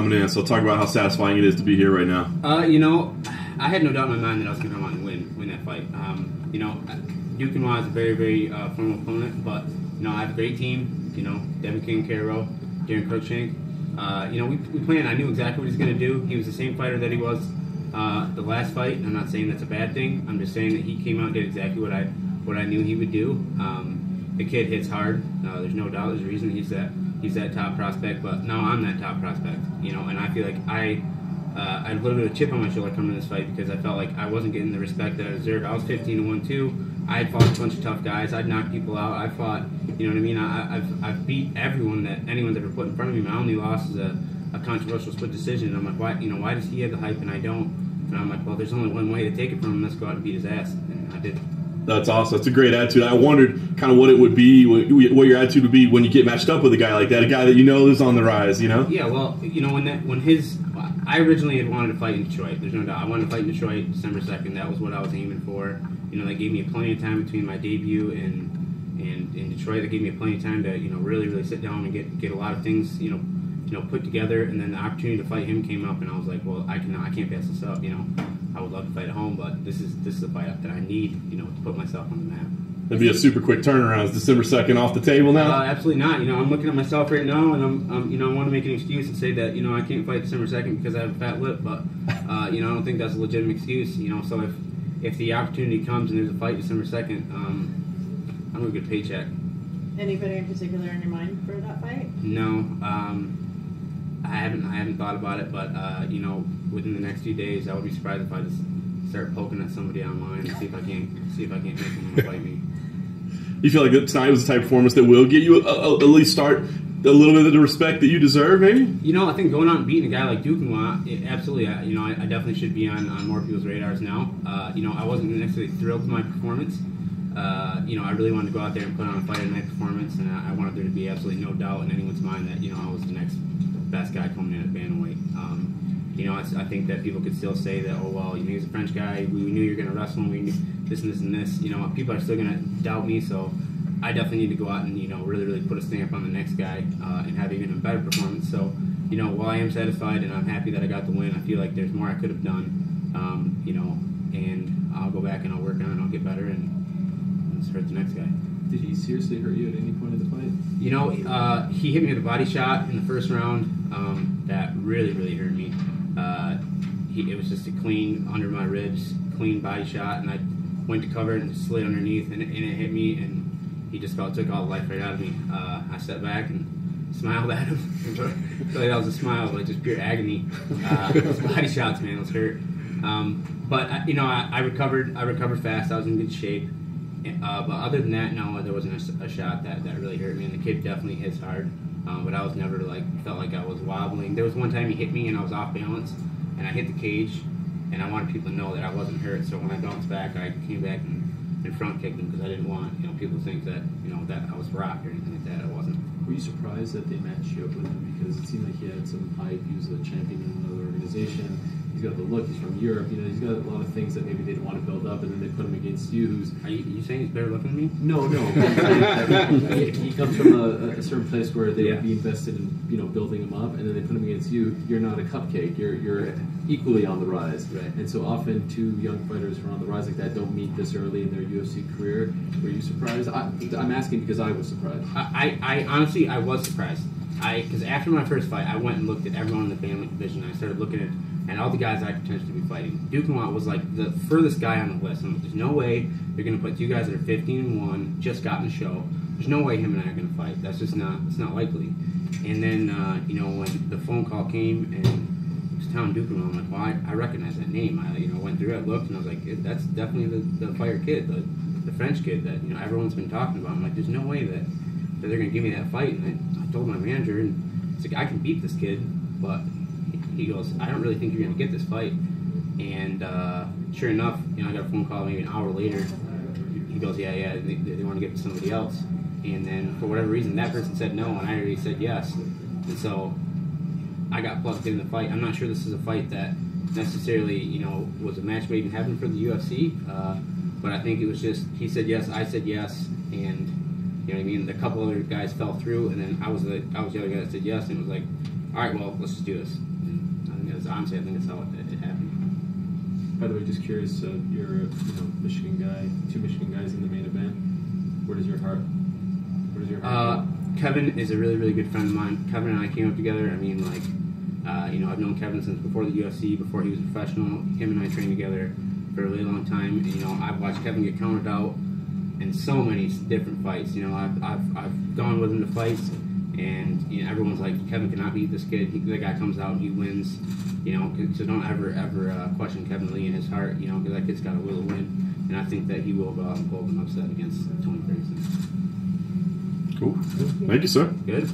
coming in. So talk about how satisfying it is to be here right now. You know, I had no doubt in my mind that I was going to come out and win that fight. You know, Duquesnoy is a very, very formidable opponent, but, you know, I have a great team. You know, Devin King, Caro, Darren Cruikshank. You know, we planned. I knew exactly what he was going to do. He was the same fighter that he was the last fight. I'm not saying that's a bad thing. I'm just saying that he came out and did exactly what I knew he would do. The kid hits hard. There's no doubt. There's a reason he's that top prospect. But now I'm that top prospect. You know, and I feel like I had a little bit of a chip on my shoulder coming to this fight because I felt like I wasn't getting the respect that I deserved. I was 15-1 too. I had fought a bunch of tough guys. I'd knocked people out. I fought, you know what I mean? I've beat everyone that anyone's ever put in front of me. My only loss is a controversial split decision. And I'm like, why does he have the hype and I don't? And I'm like, well, there's only one way to take it from him. Let's go out and beat his ass. And I did. That's awesome. That's a great attitude. I wondered kind of what it would be, what your attitude would be when you get matched up with a guy like that, a guy that you know is on the rise, you know? Yeah, well, you know, I originally had wanted to fight in Detroit. There's no doubt. I wanted to fight in Detroit December 2nd. That was what I was aiming for. You know, that gave me plenty of time between my debut and in Detroit. That gave me plenty of time to, you know, really, really sit down and get a lot of things, you know, put together. And then the opportunity to fight him came up, and I was like, well, I can't pass this up. You know, I would love to fight at home, but this is a fight that I need, you know, to put myself on the map. It'd be a super quick turnaround. Is December 2nd off the table now? Absolutely not. You know, I'm looking at myself right now, and you know, I want to make an excuse and say that, you know, I can't fight December 2nd because I have a fat lip, but you know, I don't think that's a legitimate excuse. You know, so if the opportunity comes and there's a fight December 2nd, I'm gonna get a paycheck. Anybody in particular in your mind for that fight? No, I haven't thought about it, but you know, within the next few days, I would be surprised if I just start poking at somebody online and see if I can't make them fight me. You feel like tonight was the type of performance that will get you at least start a little bit of the respect that you deserve, maybe? You know, I think going out and beating a guy like Duquesnoy, absolutely. You know, I definitely should be on more people's radars now. You know, I wasn't necessarily thrilled with my performance. You know, I really wanted to go out there and put on a fight of the night performance, and I wanted there to be absolutely no doubt in anyone's mind that, you know, I was the next best guy coming in at bantamweight. You know, I think that people could still say that, oh, well, you know, he's a French guy, we knew you were going to wrestle him, we knew this and this and this. You know, people are still going to doubt me, so I definitely need to go out and, you know, really, really put a stamp on the next guy and have even a better performance. So, you know, while I am satisfied and I'm happy that I got the win, I feel like there's more I could have done, you know, and I'll go back and I'll work on it and I'll get better and let's hurt the next guy. Did he seriously hurt you at any point in the fight? You know, he hit me with a body shot in the first round that really, really hurt me. It was just a clean, under my ribs, clean body shot, and I went to cover it and slid underneath, and it hit me, and he just took all the life right out of me. I stepped back and smiled at him. So that was a smile, like just pure agony. Those body shots, man, those hurt. But you know, I recovered fast. I was in good shape. But other than that, no, there wasn't a shot that really hurt me. And the kid definitely hits hard. But I was never felt like I was wobbling. There was one time he hit me and I was off balance, and I hit the cage, and I wanted people to know that I wasn't hurt. So when I bounced back, I came back and front kicked him because I didn't want, you know, people to think that, you know, that I was rocked or anything like that. I wasn't. Were you surprised that they matched you up with him? Because it seemed like he had some hype. He was a champion in another organization. He's got the look. He's from Europe. You know, he's got a lot of things that maybe they didn't want to build up, and then they put him against you. Who's Are you saying he's better looking than me? No. He comes from a certain place where they would be invested in, you know, building him up, and then they put him against you. You're not a cupcake. You're equally on the rise. Right. And so often, two young fighters who are on the rise like that don't meet this early in their UFC career. Were you surprised? I'm asking because I was surprised. I honestly, I was surprised. Because after my first fight, I went and looked at everyone in the family division. I started looking at all the guys I could potentially be fighting. Duquesnoy was like the furthest guy on the list. I'm like, there's no way you're going to put two guys that are 15-1, just got in the show. There's no way him and I are going to fight. That's just not likely. And then, you know, when the phone call came and it was Tom Duquesnoy, I'm like, well, I recognize that name. I, you know, went through it, looked, and I was like, that's definitely the fire kid, the French kid that, you know, everyone's been talking about. I'm like, there's no way that they're going to give me that fight. And I told my manager, and he's like, I can beat this kid, but he goes, I don't really think you're going to get this fight. And sure enough, you know, I got a phone call maybe an hour later. He goes, yeah, they want to give it to somebody else. And then for whatever reason, that person said no, and I already said yes. And so I got plugged in the fight. I'm not sure this is a fight that necessarily, you know, was a match made in heaven for the UFC. But I think it was just, he said yes, I said yes, and You know what I mean? A couple other guys fell through, and then I was the other guy that said yes, and it was like, all right, well, let's just do this. And I think that's how it happened. By the way, just curious, you're a Michigan guy, 2 Michigan guys in the main event. Where does your heart go? Kevin is a really, really good friend of mine. Kevin and I came up together. I mean, like, I've known Kevin since before the UFC, before he was a professional. Him and I trained together for a really long time. And, I've watched Kevin get counted out in so many different fights. I've gone with him to fights, and everyone's like, Kevin cannot beat this kid. The guy comes out and he wins. So don't ever question Kevin Lee in his heart. Because that kid's got a will to win, and I think that he will go out and pull an upset against Tony Ferguson. Cool. Thank you, sir. Good.